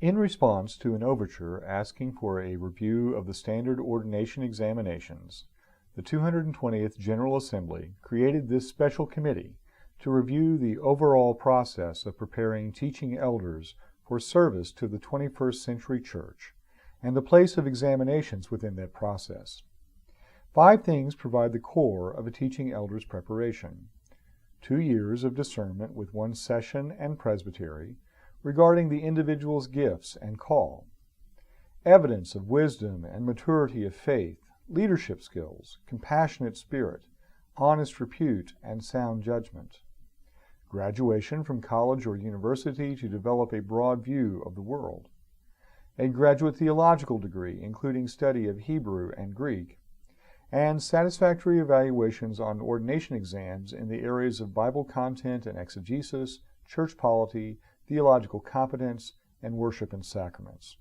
In response to an overture asking for a review of the standard ordination examinations, the 220th General Assembly created this special committee to review the overall process of preparing teaching elders for service to the 21st century church and the place of examinations within that process. 5 things provide the core of a teaching elder's preparation: 2 years of discernment with 1 session and presbytery regarding the individual's gifts and call, evidence of wisdom and maturity of faith, leadership skills, compassionate spirit, honest repute, and sound judgment, graduation from college or university to develop a broad view of the world, a graduate theological degree including study of Hebrew and Greek, and satisfactory evaluations on ordination exams in the areas of Bible content and exegesis, church polity, theological competence, and worship and sacraments.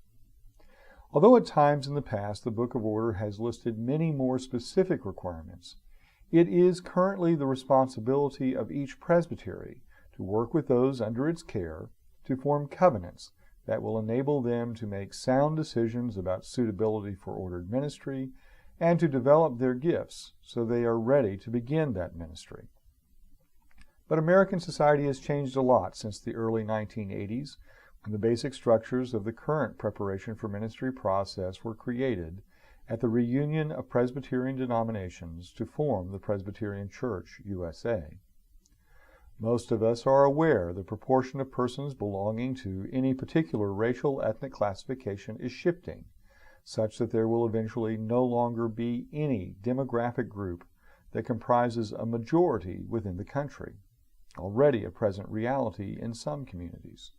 Although at times in the past the Book of Order has listed many more specific requirements, it is currently the responsibility of each presbytery to work with those under its care to form covenants that will enable them to make sound decisions about suitability for ordered ministry and to develop their gifts so they are ready to begin that ministry. But American society has changed a lot since the early 1980s, when the basic structures of the current preparation for ministry process were created at the reunion of Presbyterian denominations to form the Presbyterian Church, USA. Most of us are aware the proportion of persons belonging to any particular racial ethnic classification is shifting, such that there will eventually no longer be any demographic group that comprises a majority within the country, already a present reality in some communities.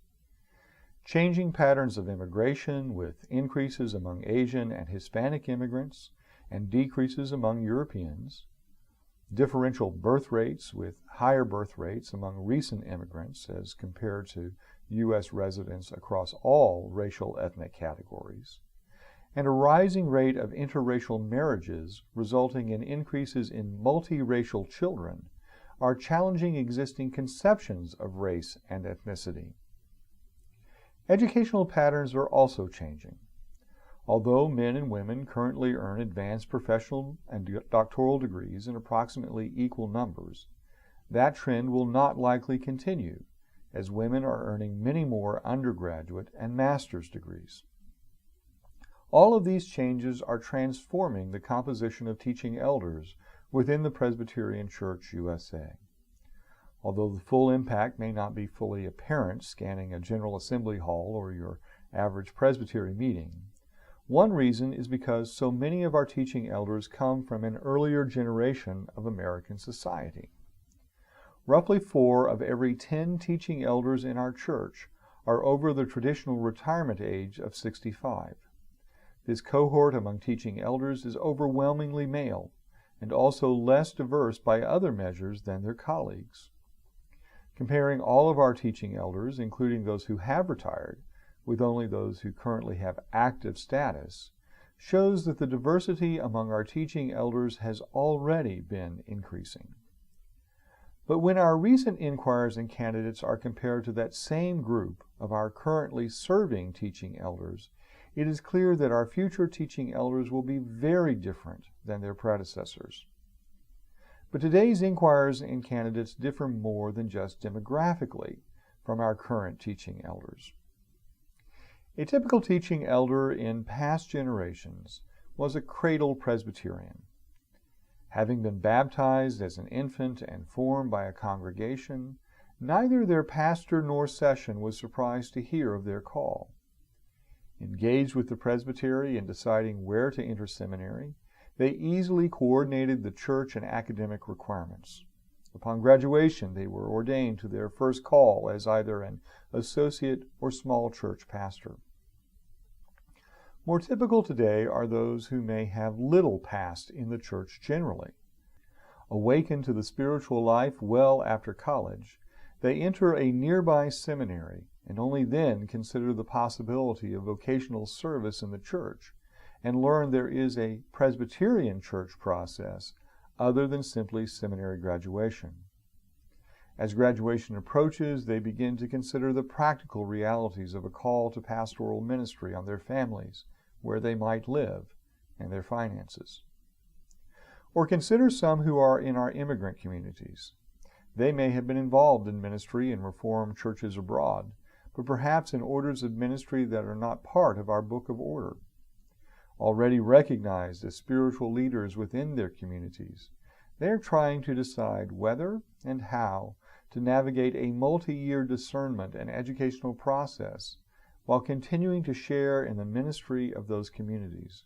Changing patterns of immigration with increases among Asian and Hispanic immigrants and decreases among Europeans, differential birth rates with higher birth rates among recent immigrants as compared to U.S. residents across all racial ethnic categories, and a rising rate of interracial marriages resulting in increases in multiracial children are challenging existing conceptions of race and ethnicity. Educational patterns are also changing. Although men and women currently earn advanced professional and doctoral degrees in approximately equal numbers, that trend will not likely continue, as women are earning many more undergraduate and master's degrees. All of these changes are transforming the composition of teaching elders within the Presbyterian Church USA. Although the full impact may not be fully apparent scanning a General Assembly hall or your average presbytery meeting, one reason is because so many of our teaching elders come from an earlier generation of American society. Roughly 4 of every 10 teaching elders in our church are over the traditional retirement age of 65. This cohort among teaching elders is overwhelmingly male, and also less diverse by other measures than their colleagues. Comparing all of our teaching elders, including those who have retired, with only those who currently have active status, shows that the diversity among our teaching elders has already been increasing. But when our recent inquirers and candidates are compared to that same group of our currently serving teaching elders, it is clear that our future teaching elders will be very different than their predecessors. But today's inquirers and candidates differ more than just demographically from our current teaching elders. A typical teaching elder in past generations was a cradle Presbyterian. Having been baptized as an infant and formed by a congregation, neither their pastor nor session was surprised to hear of their call. Engaged with the presbytery in deciding where to enter seminary, they easily coordinated the church and academic requirements. Upon graduation, they were ordained to their first call as either an associate or small church pastor. More typical today are those who may have little past in the church generally. Awakened to the spiritual life well after college, they enter a nearby seminary and only then consider the possibility of vocational service in the church and learn there is a Presbyterian church process other than simply seminary graduation. As graduation approaches, they begin to consider the practical realities of a call to pastoral ministry on their families, where they might live, and their finances. Or consider some who are in our immigrant communities. They may have been involved in ministry in Reformed churches abroad, but perhaps in orders of ministry that are not part of our Book of Order. Already recognized as spiritual leaders within their communities, they are trying to decide whether and how to navigate a multi-year discernment and educational process while continuing to share in the ministry of those communities.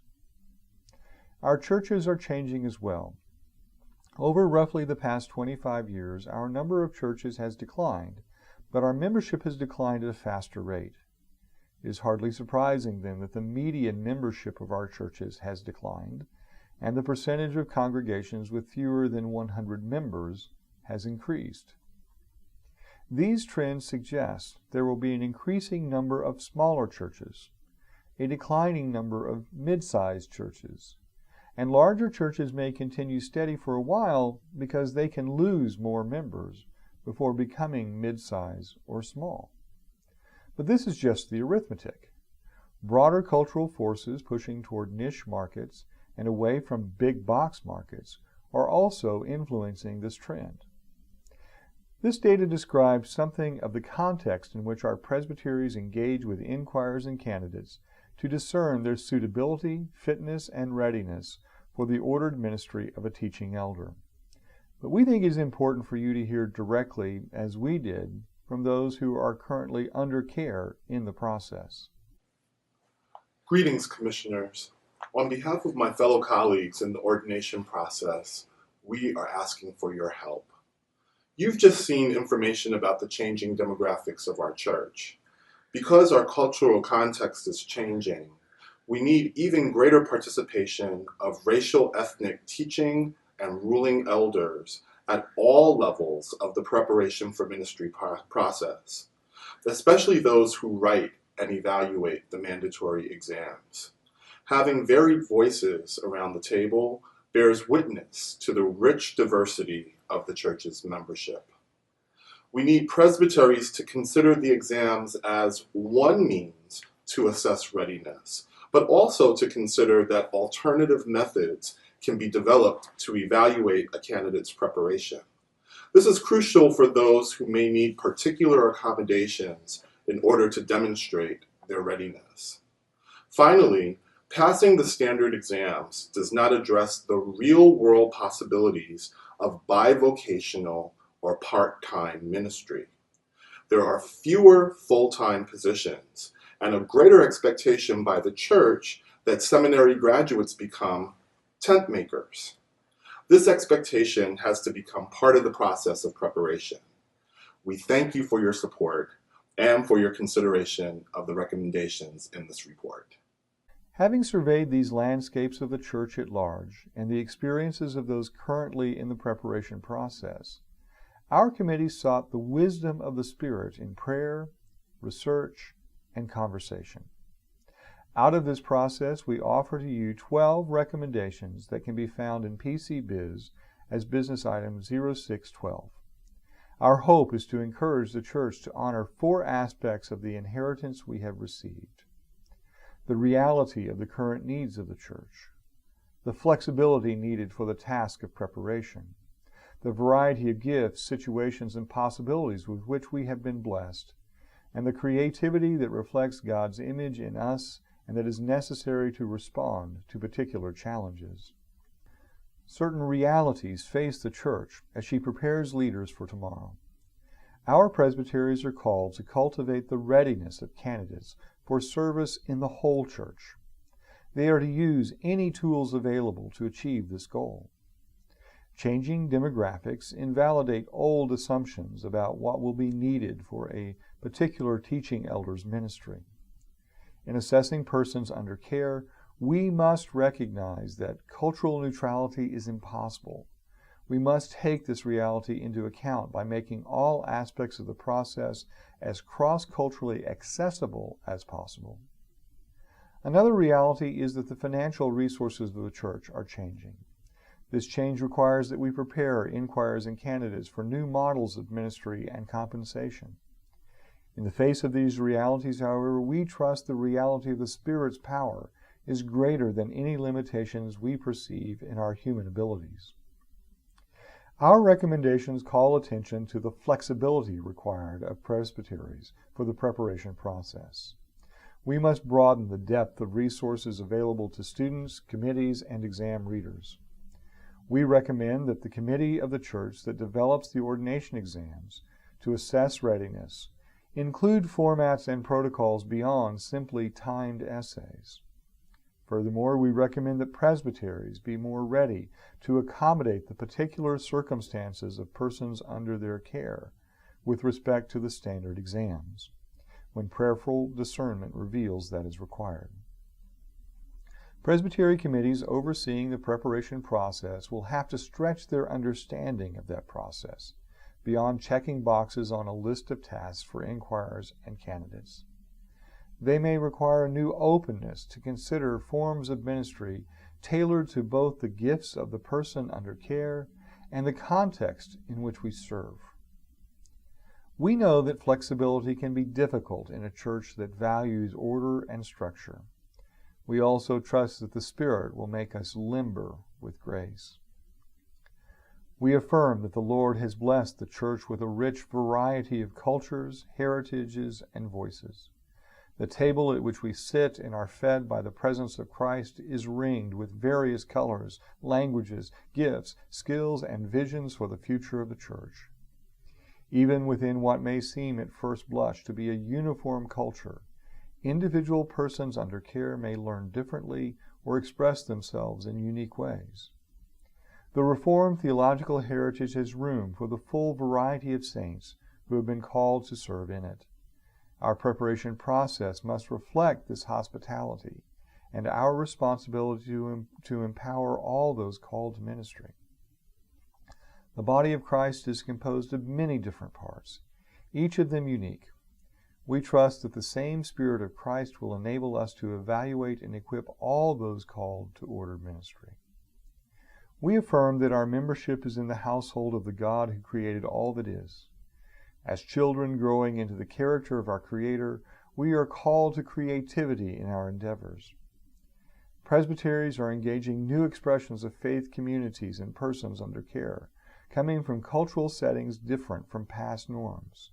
Our churches are changing as well. Over roughly the past 25 years, our number of churches has declined, but our membership has declined at a faster rate. It is hardly surprising, then, that the median membership of our churches has declined, and the percentage of congregations with fewer than 100 members has increased. These trends suggest there will be an increasing number of smaller churches, a declining number of mid-sized churches, and larger churches may continue steady for a while because they can lose more members before becoming mid-size or small. But this is just the arithmetic. Broader cultural forces pushing toward niche markets and away from big box markets are also influencing this trend. This data describes something of the context in which our presbyteries engage with inquirers and candidates to discern their suitability, fitness, and readiness for the ordered ministry of a teaching elder. But we think it is important for you to hear directly, as we did, from those who are currently under care in the process. Greetings, Commissioners. On behalf of my fellow colleagues in the ordination process, we are asking for your help. You've just seen information about the changing demographics of our church. Because our cultural context is changing, we need even greater participation of racial ethnic teaching and ruling elders at all levels of the preparation for ministry process, especially those who write and evaluate the mandatory exams. Having varied voices around the table bears witness to the rich diversity of the church's membership. We need presbyteries to consider the exams as one means to assess readiness, but also to consider that alternative methods can be developed to evaluate a candidate's preparation. This is crucial for those who may need particular accommodations in order to demonstrate their readiness. Finally, passing the standard exams does not address the real-world possibilities of bivocational or part-time ministry. There are fewer full-time positions and a greater expectation by the church that seminary graduates become tent makers. This expectation has to become part of the process of preparation. We thank you for your support and for your consideration of the recommendations in this report. Having surveyed these landscapes of the church at large and the experiences of those currently in the preparation process, our committee sought the wisdom of the Spirit in prayer, research, and conversation. Out of this process, we offer to you 12 recommendations that can be found in PC Biz as business item 0612. Our hope is to encourage the church to honor 4 aspects of the inheritance we have received: the reality of the current needs of the church, the flexibility needed for the task of preparation, the variety of gifts, situations, and possibilities with which we have been blessed, and the creativity that reflects God's image in us and that is necessary to respond to particular challenges. Certain realities face the church as she prepares leaders for tomorrow. Our presbyteries are called to cultivate the readiness of candidates for service in the whole church. They are to use any tools available to achieve this goal. Changing demographics invalidate old assumptions about what will be needed for a particular teaching elder's ministry. In assessing persons under care, we must recognize that cultural neutrality is impossible. We must take this reality into account by making all aspects of the process as cross-culturally accessible as possible. Another reality is that the financial resources of the church are changing. This change requires that we prepare inquirers and candidates for new models of ministry and compensation. In the face of these realities, however, we trust the reality of the Spirit's power is greater than any limitations we perceive in our human abilities. Our recommendations call attention to the flexibility required of presbyteries for the preparation process. We must broaden the depth of resources available to students, committees, and exam readers. We recommend that the committee of the church that develops the ordination exams to assess readiness include formats and protocols beyond simply timed essays. Furthermore, we recommend that presbyteries be more ready to accommodate the particular circumstances of persons under their care with respect to the standard exams, when prayerful discernment reveals that is required. Presbytery committees overseeing the preparation process will have to stretch their understanding of that process beyond checking boxes on a list of tasks for inquirers and candidates. They may require a new openness to consider forms of ministry tailored to both the gifts of the person under care and the context in which we serve. We know that flexibility can be difficult in a church that values order and structure. We also trust that the Spirit will make us limber with grace. We affirm that the Lord has blessed the church with a rich variety of cultures, heritages, and voices. The table at which we sit and are fed by the presence of Christ is ringed with various colors, languages, gifts, skills, and visions for the future of the church. Even within what may seem at first blush to be a uniform culture, individual persons under care may learn differently or express themselves in unique ways. The Reformed theological heritage has room for the full variety of saints who have been called to serve in it. Our preparation process must reflect this hospitality and our responsibility to empower all those called to ministry. The body of Christ is composed of many different parts, each of them unique. We trust that the same Spirit of Christ will enable us to evaluate and equip all those called to ordered ministry. We affirm that our membership is in the household of the God who created all that is. As children growing into the character of our Creator, we are called to creativity in our endeavors. Presbyteries are engaging new expressions of faith communities and persons under care, coming from cultural settings different from past norms.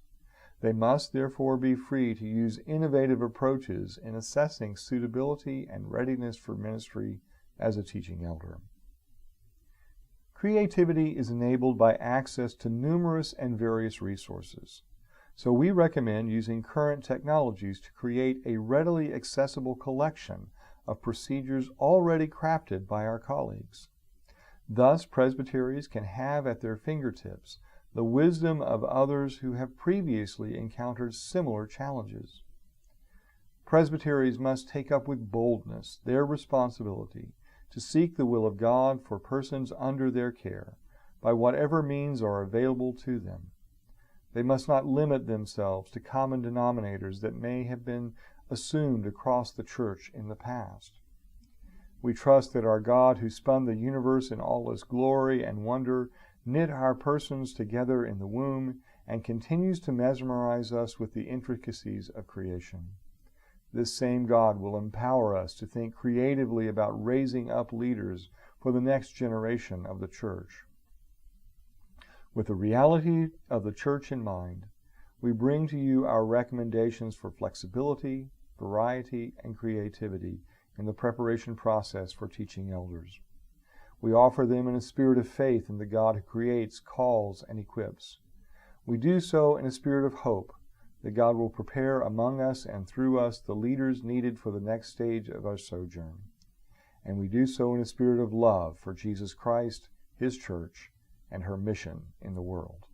They must therefore be free to use innovative approaches in assessing suitability and readiness for ministry as a teaching elder. Creativity is enabled by access to numerous and various resources, so we recommend using current technologies to create a readily accessible collection of procedures already crafted by our colleagues. Thus, presbyteries can have at their fingertips the wisdom of others who have previously encountered similar challenges. Presbyteries must take up with boldness their responsibility to seek the will of God for persons under their care, by whatever means are available to them. They must not limit themselves to common denominators that may have been assumed across the church in the past. We trust that our God, who spun the universe in all its glory and wonder, knit our persons together in the womb, and continues to mesmerize us with the intricacies of creation. This same God will empower us to think creatively about raising up leaders for the next generation of the church. With the reality of the church in mind, we bring to you our recommendations for flexibility, variety, and creativity in the preparation process for teaching elders. We offer them in a spirit of faith in the God who creates, calls, and equips. We do so in a spirit of hope that God will prepare among us and through us the leaders needed for the next stage of our sojourn. And we do so in a spirit of love for Jesus Christ, His church, and her mission in the world.